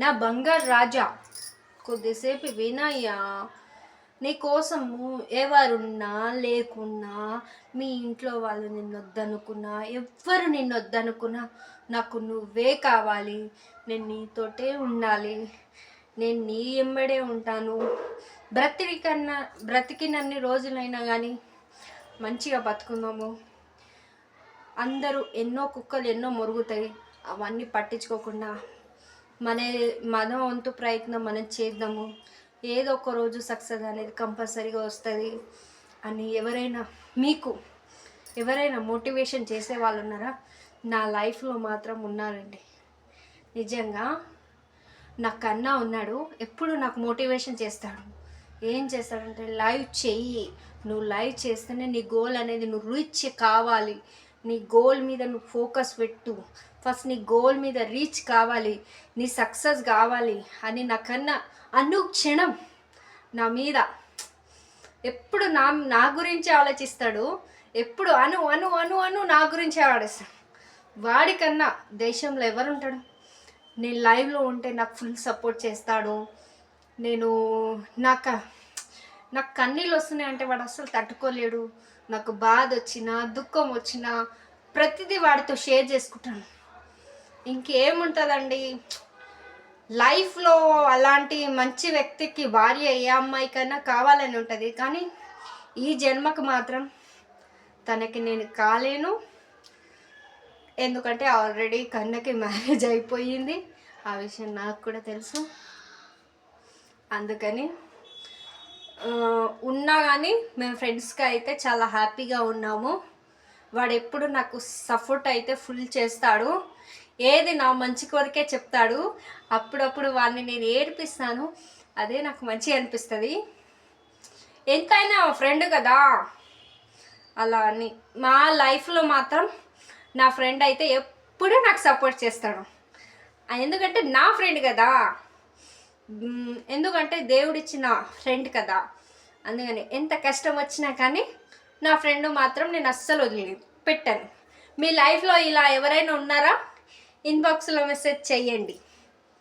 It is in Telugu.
నా బంగారు రాజా, కొద్దిసేపు వినయ్యా. నీ కోసము ఎవరున్నా లేకున్నా, మీ ఇంట్లో వాళ్ళు నిన్నొద్దనుకున్నా, ఎవ్వరు నిన్నొద్దనుకున్నా, నాకు నువ్వే కావాలి. నేను నీతోటే ఉండాలి. నేను నీ ఎంబడే ఉంటాను. బ్రతికినన్ని రోజులైనా కానీ మంచిగా బతుకుందాము. అందరూ ఎన్నో కుక్కలు ఎన్నో మొరుగుతాయి, అవన్నీ పట్టించుకోకుండా మన వంతు ప్రయత్నం మనం చేద్దాము. ఏదో ఒక రోజు సక్సెస్ అనేది కంపల్సరీగా వస్తుంది అని ఎవరైనా మోటివేషన్ చేసే వాళ్ళు ఉన్నారా? నా లైఫ్లో మాత్రం ఉన్నారండి. నిజంగా నా కన్నా ఉన్నాడు. ఎప్పుడు నాకు మోటివేషన్ చేస్తాడు. ఏం చేస్తాడంటే, లైవ్ చెయ్యి, నువ్వు లైవ్ చేస్తేనే నీ గోల్ అనేది నువ్వు రీచ్ కావాలి. నీ గోల్ మీద నువ్వు ఫోకస్ పెట్టు. ఫస్ట్ నీ గోల్ మీద రీచ్ కావాలి, నీ సక్సెస్ కావాలి అని నాకన్నా అనుక్షణం నా మీద ఎప్పుడు నా గురించి ఆలోచిస్తాడు. ఎప్పుడు అను అను అను అను నా గురించే ఆడేస్తాడు. వాడికన్నా దేశంలో ఎవరుంటాడు? నేను లైవ్లో ఉంటే నాకు ఫుల్ సపోర్ట్ చేస్తాడు. నాకు కన్నీళ్ళు వస్తున్నాయి అంటే వాడు అస్సలు తట్టుకోలేడు. నాకు బాధ వచ్చినా దుఃఖం వచ్చినా ప్రతిదీ వాడితో షేర్ చేసుకుంటాను. ఇంకేముంటుందండి లైఫ్లో? అలాంటి మంచి వ్యక్తికి భార్య ఏ అమ్మాయికైనా కావాలని ఉంటుంది. కానీ ఈ జన్మకు మాత్రం తనకి నేను కాలేను. ఎందుకంటే ఆల్రెడీ కన్నకి మ్యారేజ్ అయిపోయింది. ఆ విషయం నాకు కూడా తెలుసు. అందుకని ఉన్నా కానీ మేము ఫ్రెండ్స్గా అయితే చాలా హ్యాపీగా ఉన్నాము. వాడు ఎప్పుడు నాకు సపోర్ట్ అయితే ఫుల్ చేస్తాడు. ఏది నా మంచి కొరకే చెప్తాడు. అప్పుడప్పుడు వాడిని నేను ఏడిపిస్తాను. అదే నాకు మంచిగా అనిపిస్తుంది. ఎంతైనా ఫ్రెండ్ కదా అలా అని. మా లైఫ్లో మాత్రం నా ఫ్రెండ్ అయితే ఎప్పుడూ నాకు సపోర్ట్ చేస్తాడు. ఎందుకంటే నా ఫ్రెండ్ కదా, ఎందుకంటే దేవుడిచ్చిన ఫ్రెండ్ కదా. అందుకని ఎంత కష్టం వచ్చినా కానీ నా ఫ్రెండ్ మాత్రం నేను అస్సలు వదిలిపెట్టాను. మీ లైఫ్లో ఇలా ఎవరైనా ఉన్నారా? ఇన్బాక్స్లో మెసేజ్ చెయ్యండి.